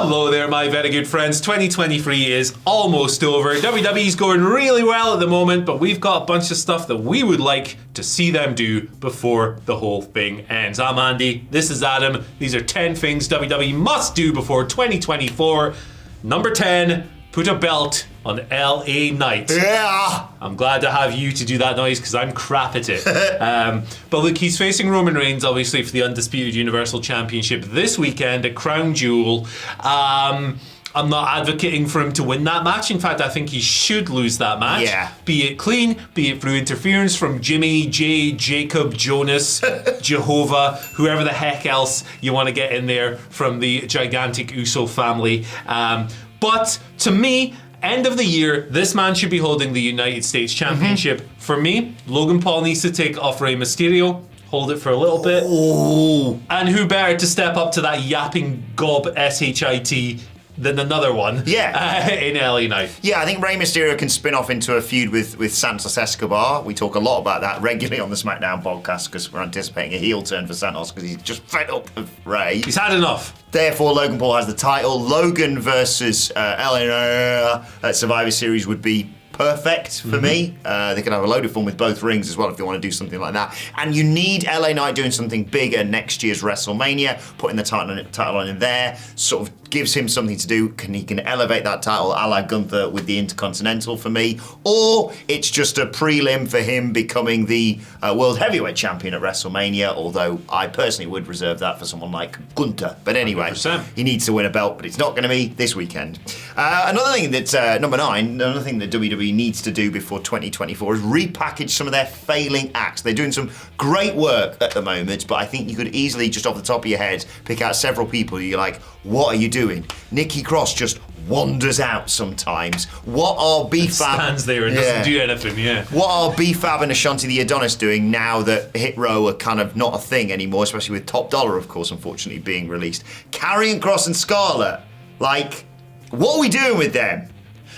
Hello there, my very good friends. 2023 is almost over. WWE's going really well at the moment, but we've got a bunch of stuff that we would like to see them do before the whole thing ends. I'm Andy. This is Adam. These are 10 things WWE must do before 2024. Number 10, put a belt on LA Knight. Yeah! I'm glad to have you to do that noise because I'm crap at it. But look, he's facing Roman Reigns, obviously, for the Undisputed Universal Championship this weekend at Crown Jewel. I'm not advocating for him to win that match. In fact, I think he should lose that match. Yeah. Be it clean, be it through interference from Jimmy, Jay, Jacob, Jonas, Jehovah, whoever the heck else you want to get in there from the gigantic Uso family. But to me, end of the year, this man should be holding the United States Championship. For me, Logan Paul needs to take off Rey Mysterio, hold it for a little bit. Oh. And who better to step up to that yapping gob SHIT than another one in LA Knight. Yeah, I think Rey Mysterio can spin off into a feud with Santos Escobar. We talk a lot about that regularly on the SmackDown podcast because we're anticipating a heel turn for Santos because he's just fed up of Rey. He's had enough. Therefore, Logan Paul has the title. Logan versus LA Knight at Survivor Series would be perfect for me. They can have a load of fun with both rings as well if they want to do something like that. And you need LA Knight doing something big at next year's WrestleMania, putting the title on in there, sort of gives him something to do. He can elevate that title a la Gunther with the Intercontinental for me. Or it's just a prelim for him becoming the World Heavyweight Champion at WrestleMania, although I personally would reserve that for someone like Gunther. But anyway, 100%. He needs to win a belt, but it's not going to be this weekend. Another thing that's number 9, another thing that WWE needs to do before 2024 is repackage some of their failing acts. They're doing some great work at the moment, but I think you could easily, just off the top of your head, pick out several people you're like, what are you doing? Nikki Cross just wanders out sometimes. What are B-Fab... stands there and doesn't do anything, What are B-Fab and Ashanti the Adonis doing now that Hit Row are kind of not a thing anymore, especially with Top Dollar, of course, unfortunately, being released? Karrion Kross and Scarlett, like, what are we doing with them?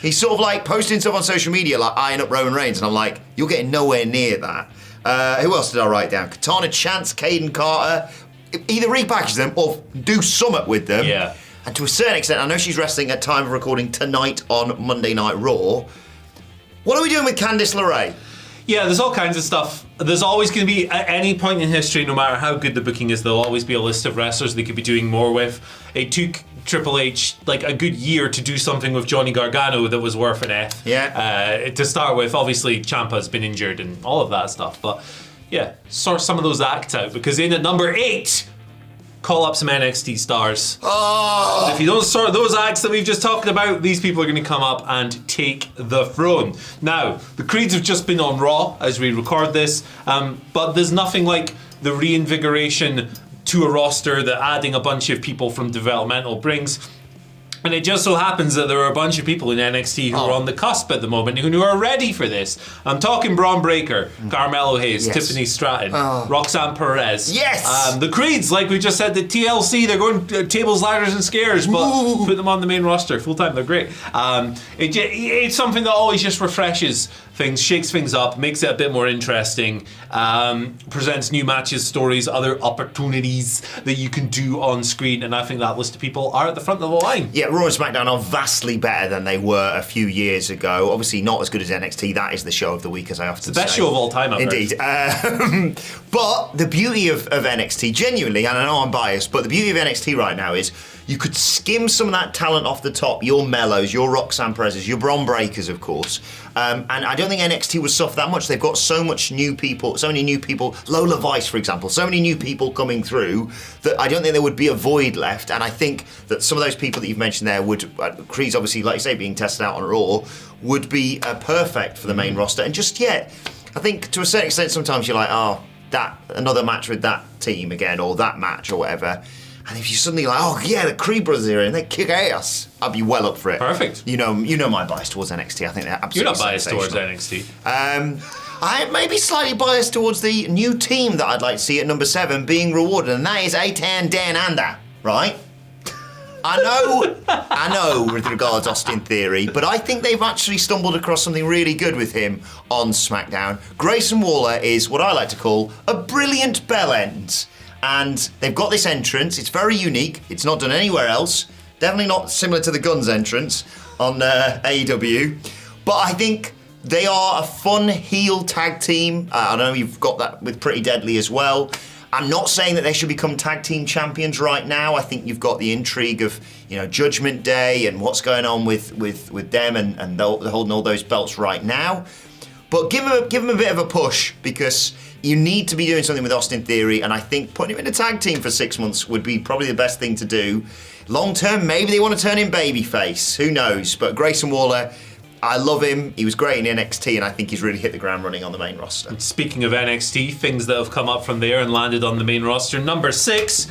He's sort of like posting stuff on social media like eyeing up Roman Reigns, and I'm like, you're getting nowhere near that. Who else did I write down? Katana Chance, Caden Carter. Either repackage them or do summit with them. Yeah. And to a certain extent, I know she's wrestling at time of recording tonight on Monday Night Raw. What are we doing with Candice LeRae? Yeah, there's all kinds of stuff. There's always going to be, at any point in history, no matter how good the booking is, there'll always be a list of wrestlers they could be doing more with. It took Triple H like a good year to do something with Johnny Gargano that was worth an F. Yeah. To start with, obviously Ciampa's been injured and all of that stuff, but yeah, sort some of those acts out, because in at number 8, call up some NXT stars. Oh. If you don't sort those acts that we've just talked about, these people are going to come up and take the throne. Now, the Creeds have just been on Raw as we record this, but there's nothing like the reinvigoration to a roster that adding a bunch of people from developmental brings. And it just so happens that there are a bunch of people in NXT who are on the cusp at the moment who are ready for this. I'm talking Braun Breaker, Carmelo Hayes, Tiffany Stratton, Roxanne Perez. Yes! The Creeds, like we just said, the TLC, they're going tables, ladders and scares, but put them on the main roster full time, they're great. It's something that always just refreshes things, shakes things up, makes it a bit more interesting, presents new matches, stories, other opportunities that you can do on screen, and I think that list of people are at the front of the line. Yeah, Raw and SmackDown are vastly better than they were a few years ago. Obviously not as good as NXT. That is the show of the week, as I often say. It's the best show of all time, I've Indeed. But the beauty of NXT, genuinely, and I know I'm biased, but the beauty of NXT right now is you could skim some of that talent off the top, your Mellos, your Roxanne Perez's, your Bron Breakers, of course. And I don't think NXT would suffer that much. They've got so many new people, Lola Vice, for example, so many new people coming through that I don't think there would be a void left. And I think that some of those people that you've mentioned there would, Creed's obviously, like you say, being tested out on Raw, would be perfect for the main roster. And just yet, I think to a certain extent, sometimes you're like, another match with that team again, or that match or whatever. And if you're suddenly like, the Creed brothers are here and they kick ass, I'd be well up for it. Perfect. You know my bias towards NXT. I think they're absolutely You're not biased towards NXT. I may be slightly biased towards the new team that I'd like to see at number 7 being rewarded, and that is A-Tan Dan Anda, right? I know with regards to Austin Theory, but I think they've actually stumbled across something really good with him on SmackDown. Grayson Waller is what I like to call a brilliant bell end. And they've got this entrance. It's very unique. It's not done anywhere else. Definitely not similar to the Guns entrance on AEW. But I think they are a fun heel tag team. I know you've got that with Pretty Deadly as well. I'm not saying that they should become tag team champions right now. I think you've got the intrigue of, Judgment Day and what's going on with them, and they're holding all those belts right now. But give them a bit of a push, because you need to be doing something with Austin Theory, and I think putting him in a tag team for 6 months would be probably the best thing to do. Long term, maybe they want to turn him babyface. Who knows? But Grayson Waller, I love him. He was great in NXT, and I think he's really hit the ground running on the main roster. Speaking of NXT, things that have come up from there and landed on the main roster. Number 6,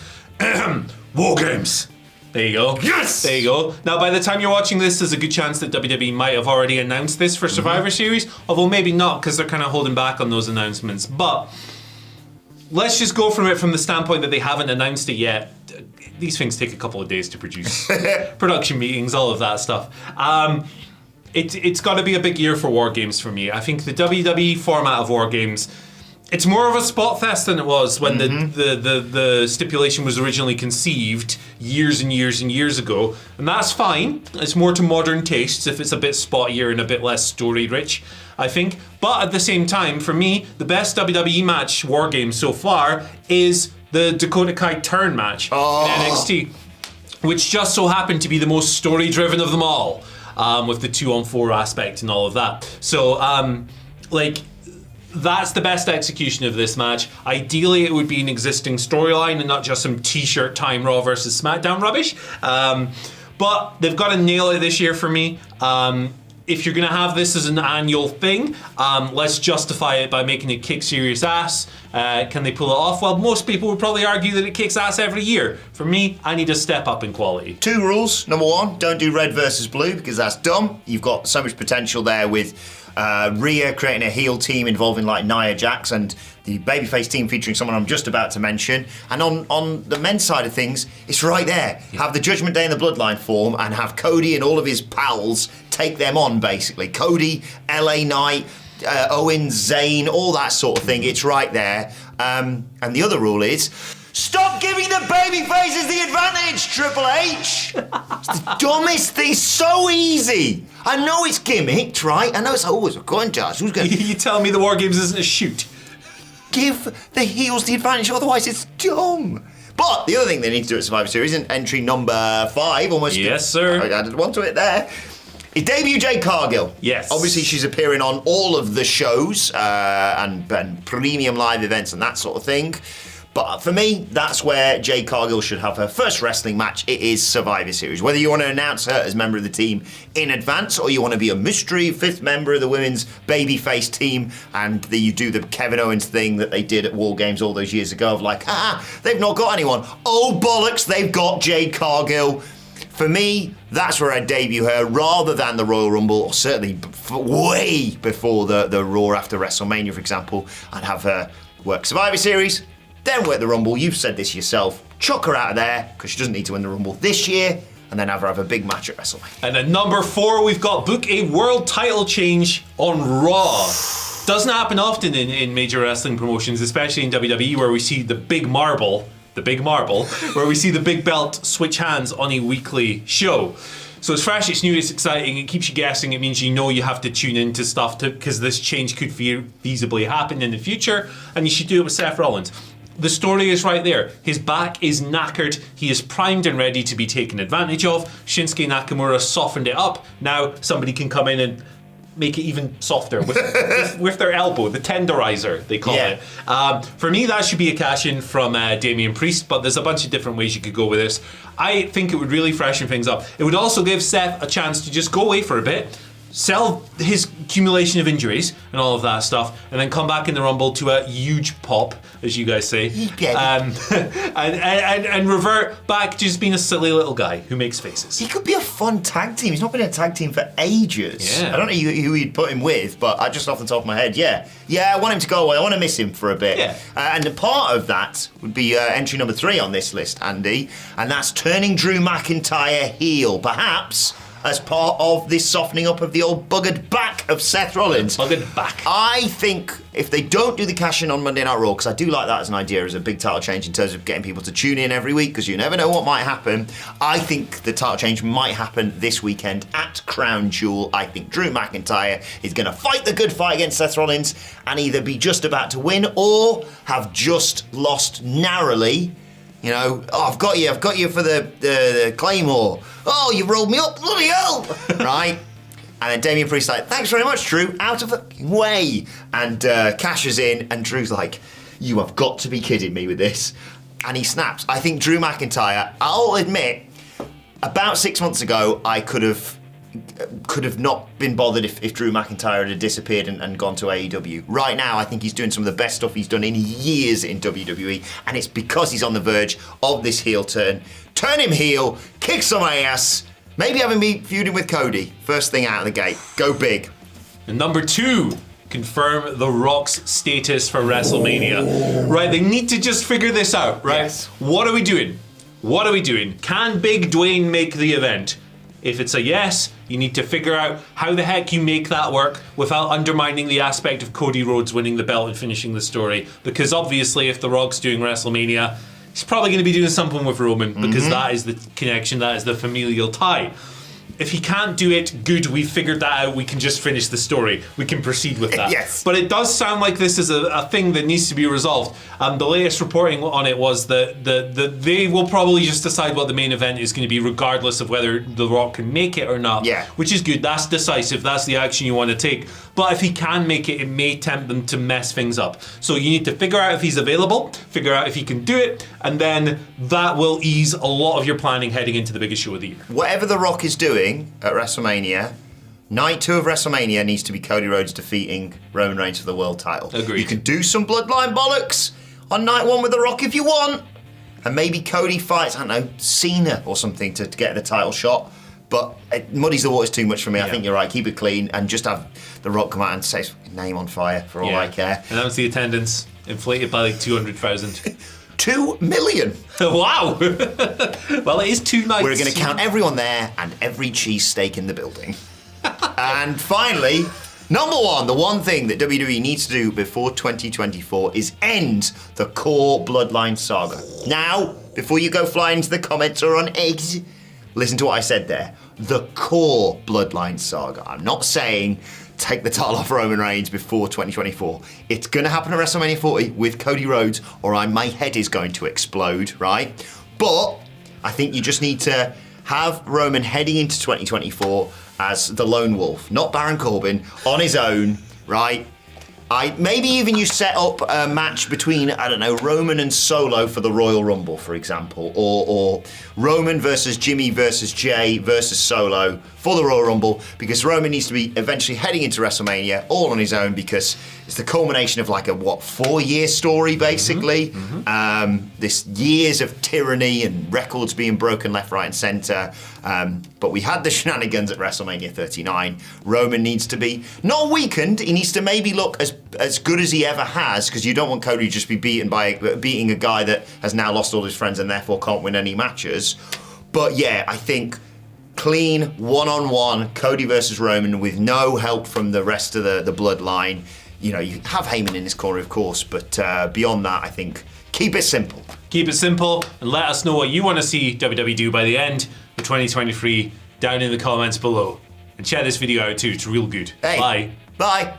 War Games. There you go. Yes! There you go. Now, by the time you're watching this, there's a good chance that WWE might have already announced this for Survivor Series, although maybe not, because they're kind of holding back on those announcements. But let's just go from it from the standpoint that they haven't announced it yet. These things take a couple of days to produce. Production meetings, all of that stuff. It's got to be a big year for War Games for me. I think the WWE format of War Games, it's more of a spot fest than it was when the stipulation was originally conceived years and years and years ago. And that's fine. It's more to modern tastes if it's a bit spottier and a bit less story rich, I think. But at the same time, for me, the best WWE match War Games so far is the Dakota Kai turn match in NXT, which just so happened to be the most story driven of them all, with the 2-on-4 aspect and all of that. So, that's the best execution of this match. Ideally, it would be an existing storyline and not just some t-shirt time Raw versus SmackDown rubbish. But they've got to nail it this year for me. If you're going to have this as an annual thing, let's justify it by making it kick serious ass. Can they pull it off? Well, most people would probably argue that it kicks ass every year. For me, I need a step up in quality. 2 rules. Number 1, don't do red versus blue, because that's dumb. You've got so much potential there with Rhea creating a heel team involving like Nia Jax, and the babyface team featuring someone I'm just about to mention. And on the men's side of things, it's right there. Yeah. Have the Judgment Day and the Bloodline form, and have Cody and all of his pals take them on, basically. Cody, LA Knight, Owens, Zayn, all that sort of thing. It's right there. And the other rule is, stop giving the babyfaces the advantage, Triple H! It's the dumbest thing. It's so easy. I know it's gimmicked, right? I know it's always a contest. Who's going? You tell me the War Games isn't a shoot. Give the heels the advantage, otherwise it's dumb. But the other thing they need to do at Survivor Series, in entry number 5, almost. Yes, sir. I added one to it there. Is debut Jade Cargill. Yes. Obviously, she's appearing on all of the shows and premium live events and that sort of thing. But for me, that's where Jade Cargill should have her first wrestling match. It is Survivor Series. Whether you want to announce her as member of the team in advance, or you want to be a mystery 5th member of the women's babyface team, and you do the Kevin Owens thing that they did at War Games all those years ago of like, they've not got anyone. Oh, bollocks, they've got Jade Cargill. For me, that's where I'd debut her rather than the Royal Rumble, or certainly way before the Raw after WrestleMania, for example. I'd have her work Survivor Series, then work the Rumble. You've said this yourself. Chuck her out of there, because she doesn't need to win the Rumble this year, and then have a big match at WrestleMania. And at number 4, we've got book a world title change on Raw. Doesn't happen often in major wrestling promotions, especially in WWE, where we see the big marble, where we see the big belt switch hands on a weekly show. So it's fresh, it's new, it's exciting, it keeps you guessing, it means you know you have to tune into stuff because this change could feasibly happen in the future, and you should do it with Seth Rollins. The story is right there. His back is knackered. He is primed and ready to be taken advantage of. Shinsuke Nakamura softened it up. Now somebody can come in and make it even softer with their elbow, the tenderizer, they call it. For me, that should be a cash-in from Damian Priest, but there's a bunch of different ways you could go with this. I think it would really freshen things up. It would also give Seth a chance to just go away for a bit, sell his accumulation of injuries and all of that stuff, and then come back in the Rumble to a huge pop, as you guys say, and revert back to just being a silly little guy who makes faces. He could be a fun tag team. He's not been in a tag team for ages. Yeah. I don't know who you'd put him with, but I just off the top of my head, I want him to go away. I want to miss him for a bit. Yeah. And a part of that would be entry number 3 on this list, Andy, and that's turning Drew McIntyre heel. Perhaps as part of this softening up of the old buggered back of Seth Rollins. Buggered back. I think if they don't do the cash-in on Monday Night Raw, because I do like that as an idea, as a big title change in terms of getting people to tune in every week, because you never know what might happen, I think the title change might happen this weekend at Crown Jewel. I think Drew McIntyre is going to fight the good fight against Seth Rollins and either be just about to win or have just lost narrowly. You know, oh, I've got you for the Claymore. Oh, you rolled me up, bloody hell! Right? And then Damian Priest's like, thanks very much, Drew, out of the fucking way. And cashes in, and Drew's like, you have got to be kidding me with this. And he snaps. I think Drew McIntyre, I'll admit, about 6 months ago, I could have not been bothered if Drew McIntyre had disappeared and gone to AEW. Right now, I think he's doing some of the best stuff he's done in years in WWE, and it's because he's on the verge of this heel turn. Turn him heel, kick some ass, maybe have him be feuding with Cody. First thing out of the gate. Go big. And number 2, confirm The Rock's status for WrestleMania. Right, they need to just figure this out, right? Yes. What are we doing? What are we doing? Can Big Dwayne make the event? If it's a yes, you need to figure out how the heck you make that work without undermining the aspect of Cody Rhodes winning the belt and finishing the story. Because obviously, if The Rock's doing WrestleMania, he's probably going to be doing something with Roman because that is the connection, that is the familial tie. If he can't do it, good, we've figured that out, we can just finish the story. We can proceed with that. Yes. But it does sound like this is a thing that needs to be resolved. The latest reporting on it was that they will probably just decide what the main event is going to be regardless of whether The Rock can make it or not. Yeah. Which is good, that's decisive, that's the action you want to take. But if he can make it, it may tempt them to mess things up. So you need to figure out if he's available, figure out if he can do it, and then that will ease a lot of your planning heading into the biggest show of the year. Whatever The Rock is doing at WrestleMania, night 2 of WrestleMania needs to be Cody Rhodes defeating Roman Reigns for the world title. Agreed. You can do some Bloodline bollocks on night 1 with The Rock if you want, and maybe Cody fights, I don't know, Cena or something to get the title shot. But it muddies the waters too much for me. I think you're right. Keep it clean and just have The Rock come out and say his name on fire for all I care. And that was the attendance, inflated by like 200,000. 2 million. Wow! Well, it is 2 nights. We're going to count everyone there and every cheesesteak in the building. And finally, number 1, the one thing that WWE needs to do before 2024 is end the core Bloodline saga. Now, before you go flying into the comments or on eggs, listen to what I said there. The core Bloodline saga. I'm not saying take the title off Roman Reigns before 2024. It's going to happen at WrestleMania 40 with Cody Rhodes, or my head is going to explode, right? But I think you just need to have Roman heading into 2024 as the lone wolf, not Baron Corbin, on his own, right? Maybe even you set up a match between, I don't know, Roman and Solo for the Royal Rumble, for example, or Roman versus Jimmy versus Jay versus Solo for the Royal Rumble, because Roman needs to be eventually heading into WrestleMania all on his own, because it's the culmination of like a 4-year story basically. This years of tyranny and records being broken left, right, and centre. But we had the shenanigans at WrestleMania 39. Roman needs to be not weakened. He needs to maybe look as good as he ever has, because you don't want Cody to just be beating a guy that has now lost all his friends and therefore can't win any matches. But yeah, I think clean one-on-one Cody versus Roman with no help from the rest of the bloodline. You know, you have Heyman in his corner, of course, but beyond that, I think keep it simple. Keep it simple and let us know what you want to see WWE do by the end of 2023 down in the comments below. And share this video out too, it's real good. Hey. Bye. Bye.